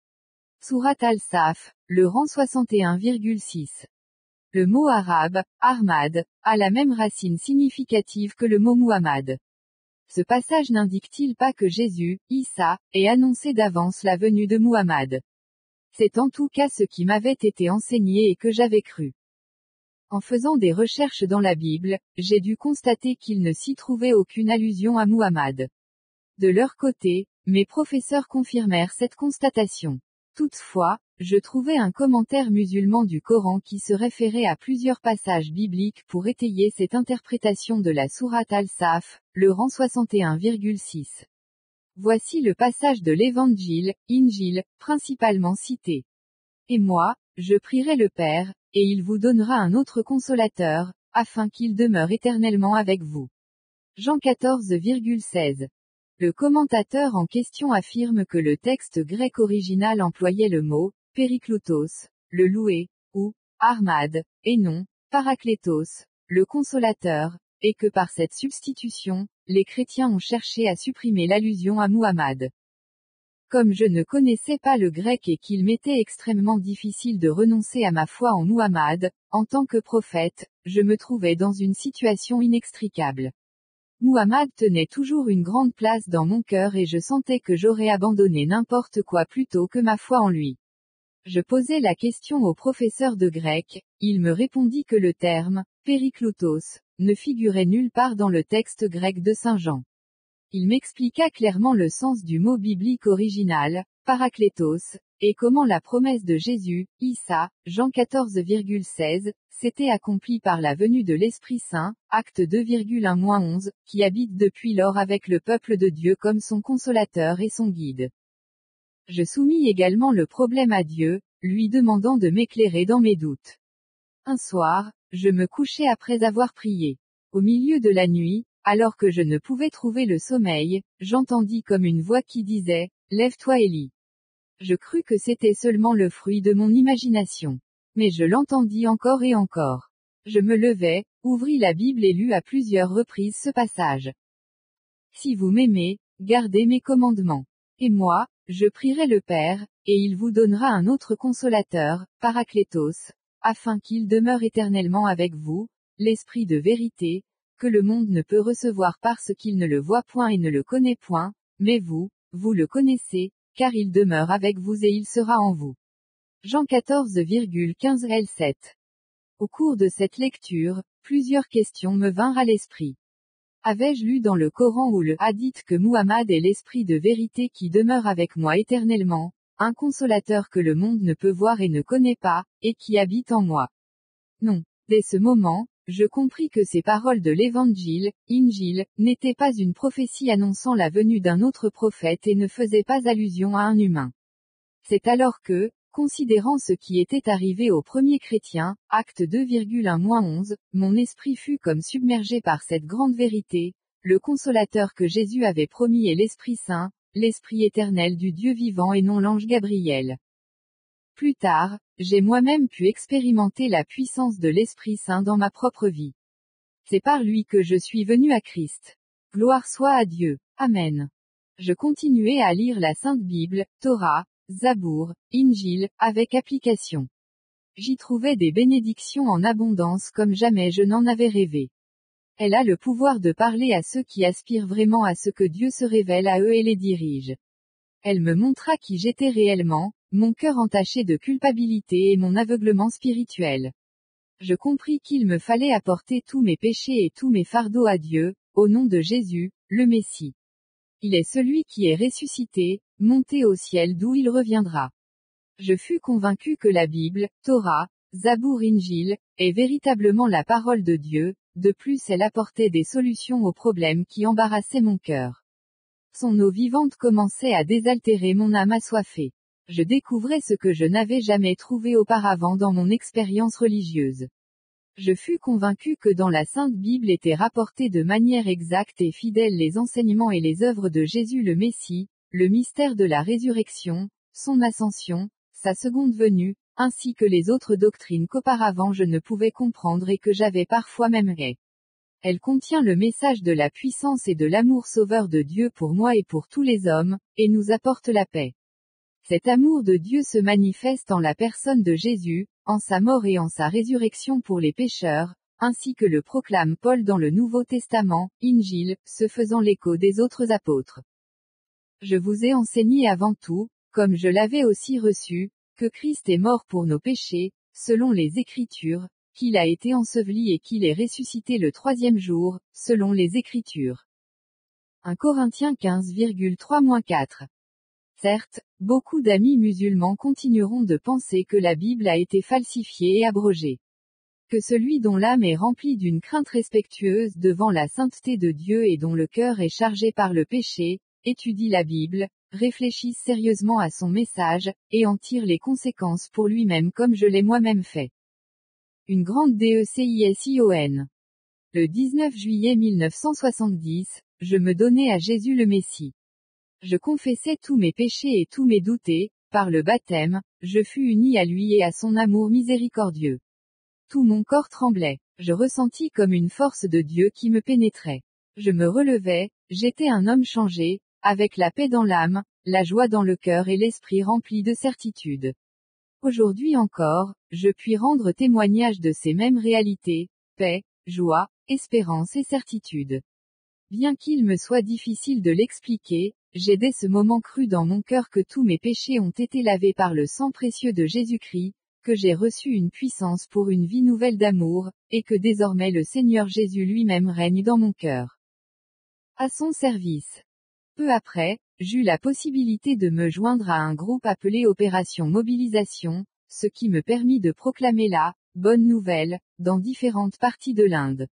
Sourate Al-Saf, le rang 61,6. Le mot arabe, Ahmad, a la même racine significative que le mot Muhammad. Ce passage n'indique-t-il pas que Jésus, Isa, ait annoncé d'avance la venue de Muhammad? C'est en tout cas ce qui m'avait été enseigné et que j'avais cru. En faisant des recherches dans la Bible, j'ai dû constater qu'il ne s'y trouvait aucune allusion à Muhammad. De leur côté, mes professeurs confirmèrent cette constatation. Toutefois, je trouvais un commentaire musulman du Coran qui se référait à plusieurs passages bibliques pour étayer cette interprétation de la sourate Al-Saf, le rang 61,6. Voici le passage de l'Évangile, Injil, principalement cité. Et moi, je prierai le Père, et il vous donnera un autre consolateur, afin qu'il demeure éternellement avec vous. Jean 14,16. Le commentateur en question affirme que le texte grec original employait le mot Périkloutos, le loué, ou Armad, et non Paraklétos, le consolateur, et que par cette substitution, les chrétiens ont cherché à supprimer l'allusion à Muhammad. Comme je ne connaissais pas le grec et qu'il m'était extrêmement difficile de renoncer à ma foi en Muhammad, en tant que prophète, je me trouvais dans une situation inextricable. Muhammad tenait toujours une grande place dans mon cœur et je sentais que j'aurais abandonné n'importe quoi plutôt que ma foi en lui. Je posai la question au professeur de grec, il me répondit que le terme « Périkloutos » ne figurait nulle part dans le texte grec de Saint Jean. Il m'expliqua clairement le sens du mot biblique original, Paraklétos, et comment la promesse de Jésus, Issa, Jean 14,16, s'était accomplie par la venue de l'Esprit Saint, acte 2,1-11, qui habite depuis lors avec le peuple de Dieu comme son consolateur et son guide. Je soumis également le problème à Dieu, lui demandant de m'éclairer dans mes doutes. Un soir, je me couchai après avoir prié. Au milieu de la nuit, alors que je ne pouvais trouver le sommeil, j'entendis comme une voix qui disait, « Lève-toi et lis ». Je crus que c'était seulement le fruit de mon imagination. Mais je l'entendis encore et encore. Je me levai, ouvris la Bible et lus à plusieurs reprises ce passage. Si vous m'aimez, gardez mes commandements. Et moi, je prierai le Père, et il vous donnera un autre consolateur, Paraklétos, afin qu'il demeure éternellement avec vous, l'Esprit de vérité, que le monde ne peut recevoir parce qu'il ne le voit point et ne le connaît point, mais vous, vous le connaissez, car il demeure avec vous et il sera en vous. Jean 14,15 L7. Au cours de cette lecture, plusieurs questions me vinrent à l'esprit. Avais-je lu dans le Coran ou le Hadith que Muhammad est l'Esprit de vérité qui demeure avec moi éternellement, un consolateur que le monde ne peut voir et ne connaît pas, et qui habite en moi? Non. Dès ce moment, je compris que ces paroles de l'Évangile, Injil, n'étaient pas une prophétie annonçant la venue d'un autre prophète et ne faisaient pas allusion à un humain. C'est alors que, considérant ce qui était arrivé aux premiers chrétiens, acte 2,1-11, mon esprit fut comme submergé par cette grande vérité, le consolateur que Jésus avait promis est l'Esprit Saint, l'Esprit éternel du Dieu vivant et non l'ange Gabriel. Plus tard, j'ai moi-même pu expérimenter la puissance de l'Esprit Saint dans ma propre vie. C'est par lui que je suis venu à Christ. Gloire soit à Dieu. Amen. Je continuai à lire la Sainte Bible, Torah, Zabour, Injil, avec application. J'y trouvais des bénédictions en abondance comme jamais je n'en avais rêvé. Elle a le pouvoir de parler à ceux qui aspirent vraiment à ce que Dieu se révèle à eux et les dirige. Elle me montra qui j'étais réellement, mon cœur entaché de culpabilité et mon aveuglement spirituel. Je compris qu'il me fallait apporter tous mes péchés et tous mes fardeaux à Dieu, au nom de Jésus, le Messie. Il est celui qui est ressuscité, monté au ciel d'où il reviendra. Je fus convaincu que la Bible, Torah, Zabour Injil, est véritablement la parole de Dieu, de plus elle apportait des solutions aux problèmes qui embarrassaient mon cœur. Son eau vivante commençait à désaltérer mon âme assoiffée. Je découvrais ce que je n'avais jamais trouvé auparavant dans mon expérience religieuse. Je fus convaincu que dans la Sainte Bible étaient rapportés de manière exacte et fidèle les enseignements et les œuvres de Jésus le Messie, le mystère de la résurrection, son ascension, sa seconde venue, ainsi que les autres doctrines qu'auparavant je ne pouvais comprendre et que j'avais parfois même niées. Elle contient le message de la puissance et de l'amour sauveur de Dieu pour moi et pour tous les hommes, et nous apporte la paix. Cet amour de Dieu se manifeste en la personne de Jésus, en sa mort et en sa résurrection pour les pécheurs, ainsi que le proclame Paul dans le Nouveau Testament, Injil, se faisant l'écho des autres apôtres. Je vous ai enseigné avant tout, comme je l'avais aussi reçu, que Christ est mort pour nos péchés, selon les Écritures, qu'il a été enseveli et qu'il est ressuscité le troisième jour, selon les Écritures. 1 Corinthiens 15,3-4. Certes, beaucoup d'amis musulmans continueront de penser que la Bible a été falsifiée et abrogée. Que celui dont l'âme est remplie d'une crainte respectueuse devant la sainteté de Dieu et dont le cœur est chargé par le péché, étudie la Bible, réfléchisse sérieusement à son message, et en tire les conséquences pour lui-même comme je l'ai moi-même fait. Une grande DECISION. Le 19 juillet 1970, je me donnais à Jésus le Messie. Je confessais tous mes péchés et tous mes doutes et, par le baptême, je fus uni à lui et à son amour miséricordieux. Tout mon corps tremblait. Je ressentis comme une force de Dieu qui me pénétrait. Je me relevais, j'étais un homme changé, avec la paix dans l'âme, la joie dans le cœur et l'esprit rempli de certitude. Aujourd'hui encore, je puis rendre témoignage de ces mêmes réalités, paix, joie, espérance et certitude. Bien qu'il me soit difficile de l'expliquer, j'ai dès ce moment cru dans mon cœur que tous mes péchés ont été lavés par le sang précieux de Jésus-Christ, que j'ai reçu une puissance pour une vie nouvelle d'amour, et que désormais le Seigneur Jésus lui-même règne dans mon cœur. À son service. Peu après, j'eus la possibilité de me joindre à un groupe appelé Opération Mobilisation, ce qui me permit de proclamer la bonne nouvelle dans différentes parties de l'Inde.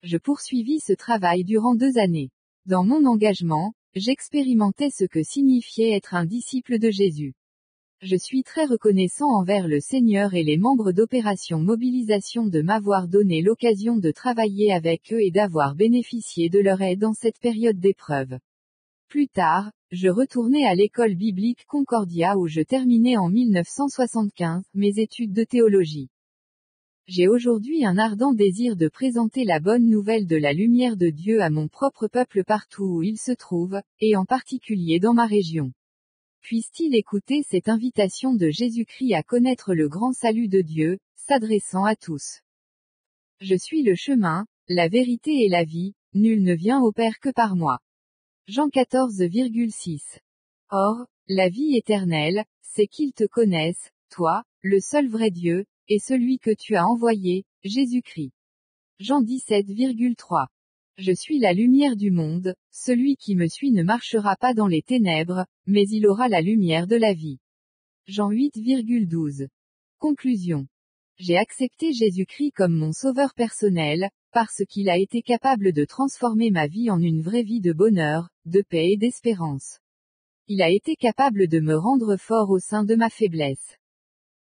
Je poursuivis ce travail durant 2 années. Dans mon engagement, j'expérimentais ce que signifiait être un disciple de Jésus. Je suis très reconnaissant envers le Seigneur et les membres d'Opération Mobilisation de m'avoir donné l'occasion de travailler avec eux et d'avoir bénéficié de leur aide dans cette période d'épreuve. Plus tard, je retournai à l'école biblique Concordia où je terminai en 1975 mes études de théologie. J'ai aujourd'hui un ardent désir de présenter la bonne nouvelle de la lumière de Dieu à mon propre peuple partout où il se trouve, et en particulier dans ma région. Puisse-t-il écouter cette invitation de Jésus-Christ à connaître le grand salut de Dieu, s'adressant à tous. Je suis le chemin, la vérité et la vie, nul ne vient au Père que par moi. Jean 14,6. Or, la vie éternelle, c'est qu'ils te connaissent, toi, le seul vrai Dieu, et celui que tu as envoyé, Jésus-Christ. Jean 17,3. Je suis la lumière du monde, celui qui me suit ne marchera pas dans les ténèbres, mais il aura la lumière de la vie. Jean 8,12. Conclusion. J'ai accepté Jésus-Christ comme mon sauveur personnel, parce qu'il a été capable de transformer ma vie en une vraie vie de bonheur, de paix et d'espérance. Il a été capable de me rendre fort au sein de ma faiblesse.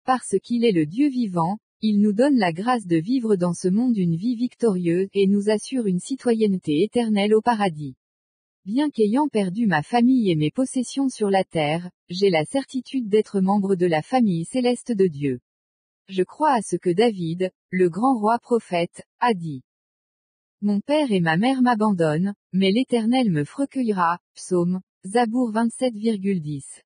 Parce qu'il est le Dieu vivant, il nous donne la grâce de vivre dans ce monde une vie victorieuse et nous assure une citoyenneté éternelle au paradis. Bien qu'ayant perdu ma famille et mes possessions sur la terre, j'ai la certitude d'être membre de la famille céleste de Dieu. Je crois à ce que David, le grand roi prophète, a dit. Mon père et ma mère m'abandonnent, mais l'Éternel me recueillera. Psaume, Zabour 27,10.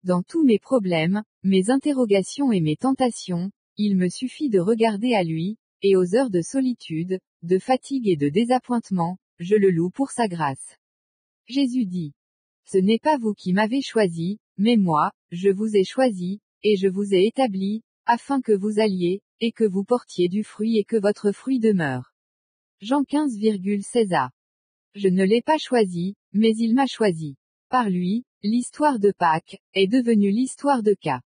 Dans tous mes problèmes, mes interrogations et mes tentations, il me suffit de regarder à lui, et aux heures de solitude, de fatigue et de désappointement, je le loue pour sa grâce. Jésus dit. Ce n'est pas vous qui m'avez choisi, mais moi, je vous ai choisi, et je vous ai établi, afin que vous alliez, et que vous portiez du fruit et que votre fruit demeure. Jean 15,16a. Je ne l'ai pas choisi, mais il m'a choisi. Par lui, l'histoire de Pâques, est devenue l'histoire de K.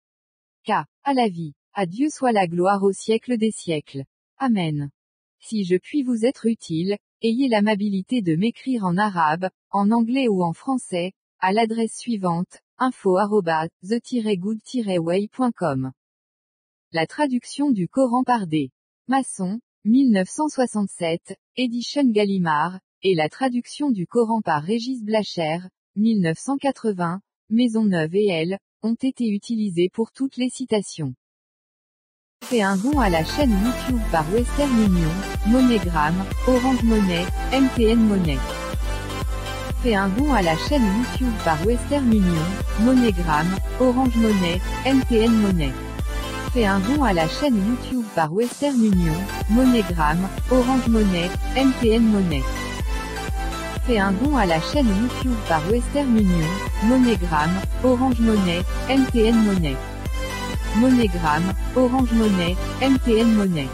À la vie. À Dieu soit la gloire au siècle des siècles. Amen. Si je puis vous être utile, ayez l'amabilité de m'écrire en arabe, en anglais ou en français, à l'adresse suivante, info@the-good-way.com. La traduction du Coran par D. Masson, 1967, Edition Gallimard, et la traduction du Coran par Régis Blacher, 1980, Maisonneuve et elle, ont été utilisées pour toutes les citations. Fais un don à la chaîne YouTube par Western Union, MoneyGram, Orange Money, MTN Money. Fais un don à la chaîne YouTube par Western Union, MoneyGram, Orange Money, MTN Money. Fais un don à la chaîne YouTube par Western Union, MoneyGram, Orange Money, MTN Money. Fais un don à la chaîne YouTube par Western Union, MoneyGram, Orange Money, MTN Money. MoneyGram, Orange Money, MTN Money.